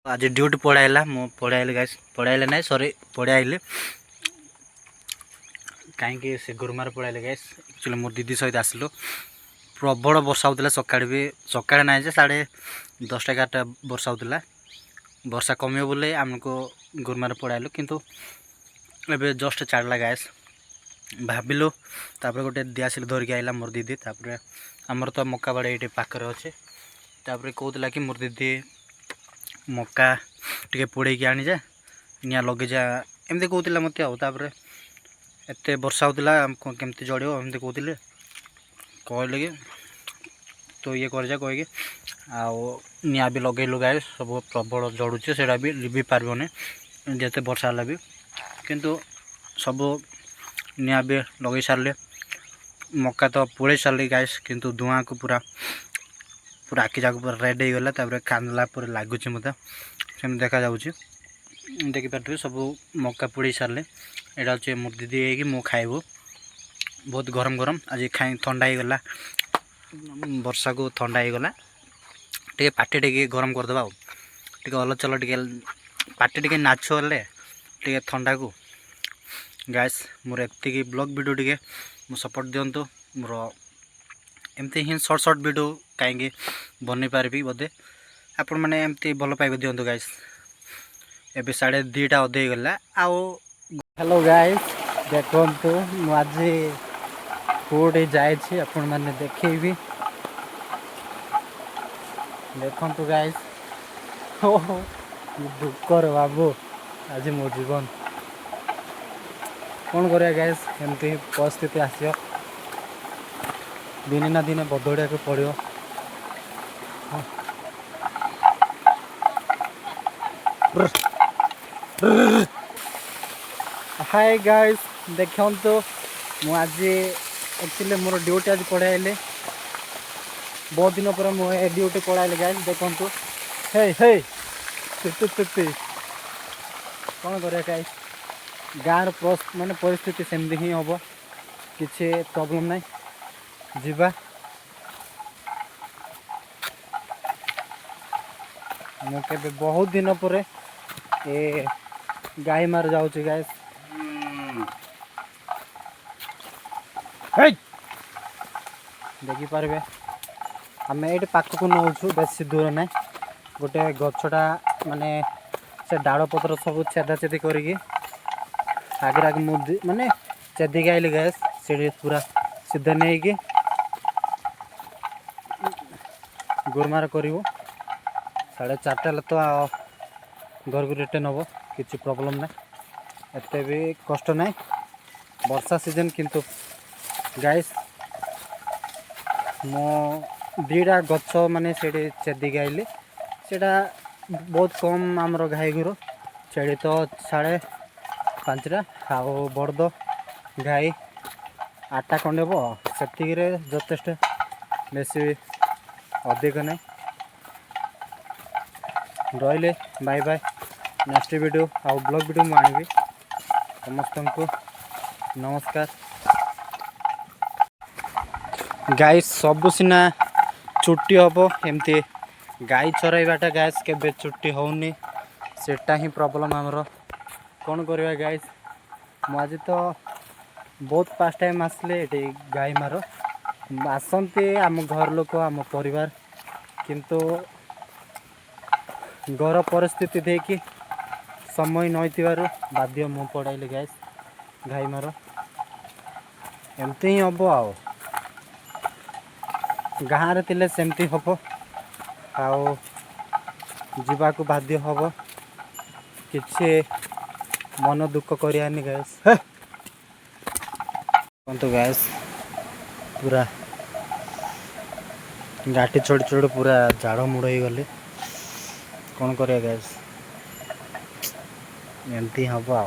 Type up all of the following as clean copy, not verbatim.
आज ड्यूटी पढ़ाइला मु पढ़ाइले गाइस पढ़ाइले नहीं सॉरी पढ़ाइले कहीं से गुरुमार पढ़ाइले गाइस एक्चुअली मोर दीदी सहित आसलु प्रबल वर्षा होता सका भी सका ना 10-11 वर्षा होता वर्षा कमियो बोले आमको गुरुमार पढ़ाइलु किंतु एबे जस्ट छाड़ला गाइस भाविलु तापर गोटे दियासिल धरिक आइला मोर दीदी तापर आमर तो मक्का बाड़ी ये पाखे अच्छे तापर कहला कि मोर दीदी मक्का टे पोड़े आनी जा निआ लगे जा एमती कहला मत आउे एत वर्षा होता केमती जड़ एमती कहते कहले कि तो ये कर जा कहीकि निआ भी लगेलु गाय सब प्रबल जड़ुचे से भी लिभि पारबनी जिते वर्षा है भी किंतु सब निआ भी लगे सारे मक्का तो पोड़े सारे गाइस किंतु धुआं को पूरा पूरा आखि जाक पूरा रेड हो गला कांदला लगुच मत से देखा देखिपे सब मक्का पोड़ी सारे यहाँ हूँ मोर दीदी कि मु खाइबू बहुत गरम गरम आज खाई ठंडा हो गला वर्षा को ठंडा हो गला टे पाटे टे गरम करदे टे अल चल टे पाटे टे नाच हेले टे ठंडा को गाइस मोर एति ब्लॉग वीडियो टे मो सपोर्ट दिंतु मोर एमती ही शॉर्ट शॉर्ट वीडियो कहीं बन पारि बोधे आपण मैंने एमती भल पाइबे दिंतु गाइस एबे 2:30 अधे गला आओ हेलो गाइस देखो आज कोडे जाए आपण मैंने देखेबी देखो गाइस दुखर बाबू आज मो जीवन कौन करा गाइस एमती परिस्थिति आसो दिने ना दिने बदलिया को पड़ो हाय गाइस देखो मु आज एक्चुअली मोर ड्यूटी आज पढ़ाइले बहुत दिन पर मुझे ड्यूटी पढ़ाइले गाइस देखो हे हे चुट्टी कौन करा गाइस गाँव माने परिस्थिति सेमती ही हम किसी प्रॉब्लम नहीं जीवा मुझे बहुत दिन पर ए गाई मार जाऊँ गाइस देखिपारे आम ये पाखक नौ बेसी दूर ना गोटे गछटा माने से डाड़ पत्र सब छेदा छेदी करी आगे आगे मुझे माने चेदिक आइली गैस से पूरा सीधा नहीं कि गुरमार कर 4:30 तो घर को रिटर्न हम किसी प्रॉब्लम ना एत भी कष्ट ना वर्षा सीजन किंतु गाइस मो 2टा गछ माने से चेदिक आइली से बहुत कम आमर गाई गुरु छेड़ी तो 5:30 आउ बड़द गाई 8टा खंडे हम से जथेष बेसी अधिक नहीं रहिले बाय बाय नेक्स्ट वीडियो आउ ब्लॉग वीडियो मु आनिबी समस्त को नमस्कार गाइस सब सीना छुट्टी हम एमती गाई चराइबाटा गाइस केबे छुट्टी होनी सेटा ही प्रॉब्लम आमर कौन करवा गाइस मु आज तो बहुत फास्ट टाइम आसले ये गाई मार आसती आम घर लोक आम परिवार किंतु घर परिस्थिति देखी समय नई बाध्य मु पढ़ाइले गाइस गाई मार एमती ही हम आओ गाँव रे तिले सेमती हम आओ जीवा को बाध्य हम किसी मन दुख करियानी गाइस तो गैस पूरा गाठी छोड़ छोड़ पूरा झाड़ मुड़ हो गले कौन कर गैस एमती हम आ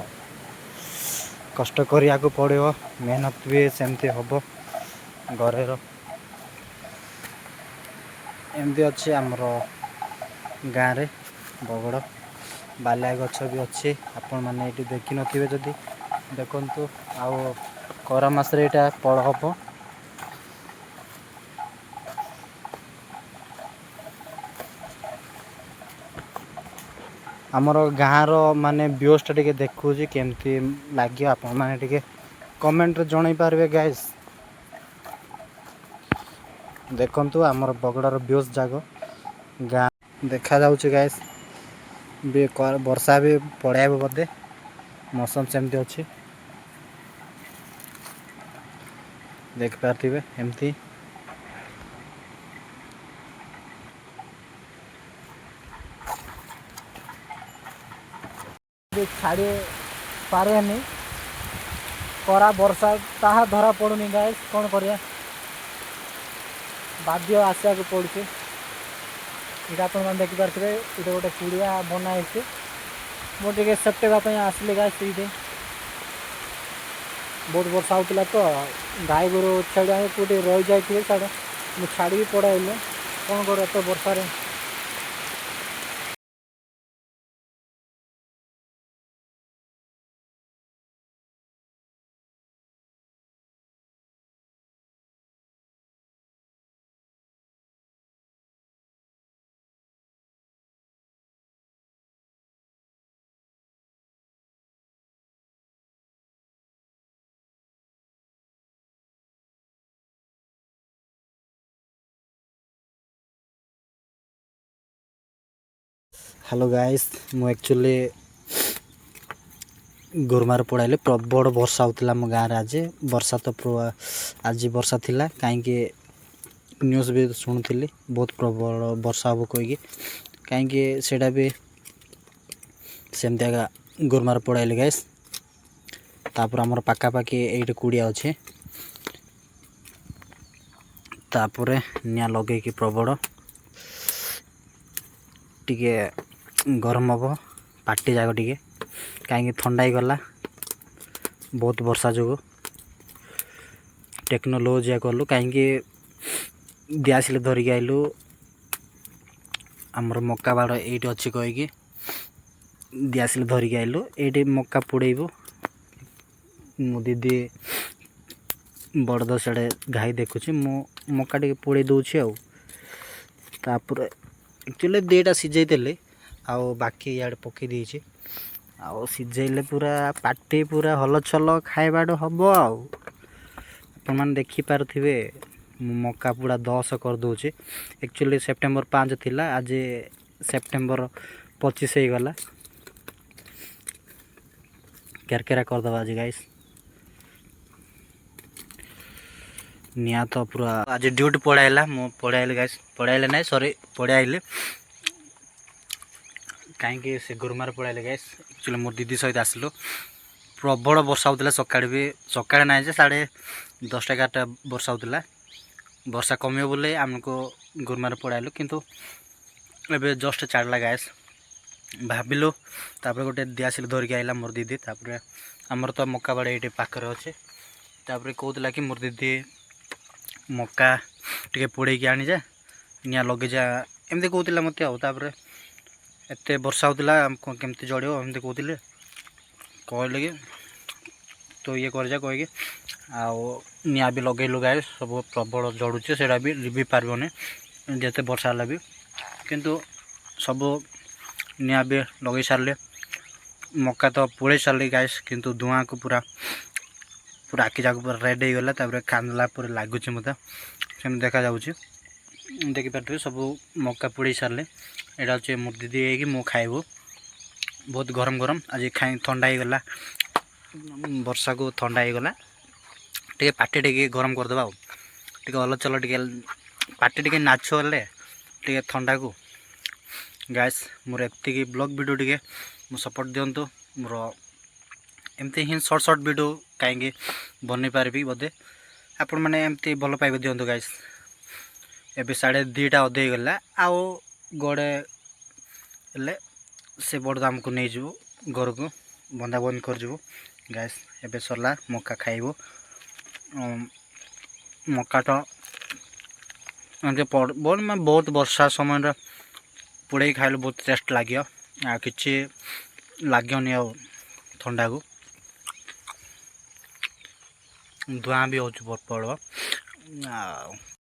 कष्ट करिया को पड़ो मेहनत भी सेमती हम घर एमती अच्छे आमर गाँव रे बगड़ बालिया गछ भी अच्छे आपण मैंने ये देखी नथिबे जदि देखंतु आउ खरा मास यहाँ पड़ हम आमर गाँव माने व्यूजटा टिके देखुची केमती लगे आप माने टिके कमेंट रे जणाई पारबे गाइस। देखंतु आमर बगड़ार व्यूज जाग गाँ देखा जाउची गाइस। वर्षा भी पड़ाइब बोधे मौसम सेमती अच्छी देख पारे एमती छाड़ी पारे करा वर्षा ताहा धरा पड़ुनी गाइस कौन करिया बाध्य आसिया को पड़ुचे। इटा आप देखिपे ये गोटे कुड़िया बनाई मुझे सेप्टेवाई आसली गाइस। ये बहुत वर्षा होता तो गाई गोरु छेड़ा कौटे रही जाए साढ़े मुझे छाड़ी पड़ाइले कौन कर तो वर्षा हेलो गाइस मु एक्चुअली गुरमार पड़ाइले प्रबल वर्षा होता मो गाँव आज वर्षा तो आज वर्षा थिला कहीं न्यूज़ भी शुणुली बहुत प्रबल वर्षा हम कहीकि कहीं सेटा भी सेमती आगा गुरमार पड़ाइले गाइस। तापर आमर पाखापाखि ये कुड़िया अच्छे तापर निया लगे कि प्रबल टिके गरम हम पार्टी जाग टिके कहीं थंडा गला बहुत वर्षा जो टेक्नोलोजी कलु कहीं दिआसिल धरिकी आइलु आमर मक्का बाड़ ये अच्छी कहीकि दिआसिल धरिकी आइलु ये मक्का पोड़ेबू मो दीदी बड़द से घाई देखुची मु मक्का टे पोड़े दूसरी आपर एक्चुअली दुईटा सीझे आउ बाकी इे पकई देती आउ सीझेले पूरा पार्टी पूरा हल छल खाइबाट हम आपने देखिपे मक्का पूरा 10 कर दूचे। एक्चुअली सेप्टेम्बर 5 थिला आज सेप्टेम्बर 25 हो गला केरकेरा करदे आज गाइस। निया तो पूरा आज ड्यूटी पड़ाइला मु पड़ाइले गाइस पड़ाइले ना सॉरी पड़ाइले कहीं से गुरमार पड़ाइले गाइस। एक्चुअली मोर दीदी सहित आसलु प्रबल वर्षा होता सका भी सका ना 10-11 वर्षा होता वर्षा कमियो बोले आमको गुरमार पड़ाइलु किंतु एबे जस्ट छाड़ला गाइस भाविलु तापर गोटे दिआसिल धरिकी आइला मोर दीदी तापर आमर तो मक्का बाड़ ये पाखे अच्छे तापर कहला कि मोर दीदी मक्का टे पोड़े आनी जा निया लगे जा एमती कहला मत आपर एत वर्षा होता केमती जड़ो एमती कहते कहले कि तो ये कर जा कहीकि निया भी लगेलु गाए सब प्रबल जड़ुचे से भी पारबनी जिते वर्षा है भी किंतु सब निया भी लगे सारे मक्का तो पोड़े सारे गाइस किंतु धुआं को पूरा पूरा आखि जाक पूरा रेड हो गला कांदला पूरा लगुच मत सेम देखा देखिपे सब मक्का पोड़ सारे यहाँ हूँ मोर दीदी कि मु खाइबू बहुत गरम गरम आज खाई ठंडा हो गला वर्षा को ठंडा हो गला टे पार्टी टे गरम करदे हल चल टे पार्टी टे नाच टे ठंडा को गाइस मोर एति ब्लॉग वीडियो टे मो सपोर्ट दिंतु मोर एमती ही शॉर्ट वीडियो कहीं बन पारि बोधे आपण मैंने एमती भल पाइबे दिंतु गाइस। एबे 2:30 अधे गला आउ गड़े से बड़ दाम को नहीं जीवु घर को बंदा बंद कर जीवु गाइस। एबे सरला मक्का खाइबू मक्का तो बहुत वर्षा समय पोड़े खाइले बहुत टेस्ट लगे आ कि लगनी आ ठंडा को धुआं भी हो पड़